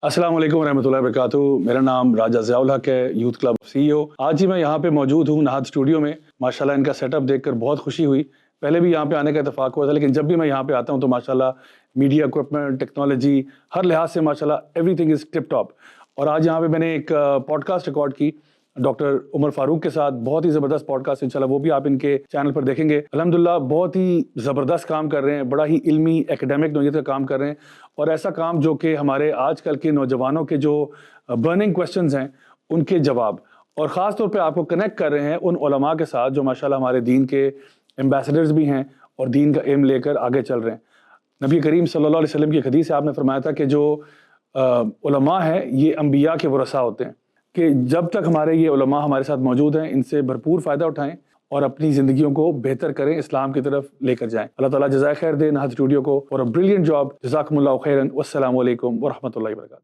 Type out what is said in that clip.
अस्सलाम वालेकुम रहमतुल्लाहि व बरकातुहू। मेरा नाम राजा ज़ियाउल हक है, यूथ क्लब CEO। आज ही मैं यहाँ पे मौजूद हूँ नाहद स्टूडियो में। माशाल्लाह इनका सेटअप देखकर बहुत खुशी हुई। पहले भी यहाँ पे आने का इत्तेफाक हुआ था, लेकिन जब भी मैं यहाँ पे आता हूँ तो माशाल्लाह मीडिया इक्विपमेंट, टेक्नोलॉजी, हर लिहाज से माशाल्लाह एवरीथिंग इज़ टिप टॉप। और आज यहाँ पे मैंने एक पॉडकास्ट रिकॉर्ड की डॉक्टर उमर फारूक के साथ। बहुत ही ज़बरदस्त पॉडकास्ट, इंशाल्लाह वो भी आप इनके चैनल पर देखेंगे। अल्हम्दुलिल्लाह बहुत ही ज़बरदस्त काम कर रहे हैं, बड़ा ही इल्मी एकेडमिक नौइयत का काम कर रहे हैं, और ऐसा काम जो कि हमारे आजकल के नौजवानों के जो बर्निंग क्वेश्चंस हैं उनके जवाब, और ख़ास तौर पे आपको कनेक्ट कर रहे हैं उन उलमा के साथ जो माशाल्लाह हमारे दीन के एम्बेसडर्स भी हैं और दीन का एम लेकर आगे चल रहे हैं। नबी करीम सल्लल्लाहु अलैहि वसल्लम की एक हदीस से आपने फरमाया था कि जो उलमा है ये अंबिया के वरसा होते हैं, कि जब तक हमारे ये उलमा हमारे साथ मौजूद हैं इनसे भरपूर फ़ायदा उठाएं और अपनी ज़िंदगियों को बेहतर करें, इस्लाम की तरफ लेकर जाएं। अल्लाह ताला जज़ाए खैर दे नाहद स्टूडियो को, और अ ब्रिलियंट जॉब। जज़ाकुमुल्लाहु खैरन। वस्सलामु अलैकुम व रहमतुल्लाहि व बरकातुहू।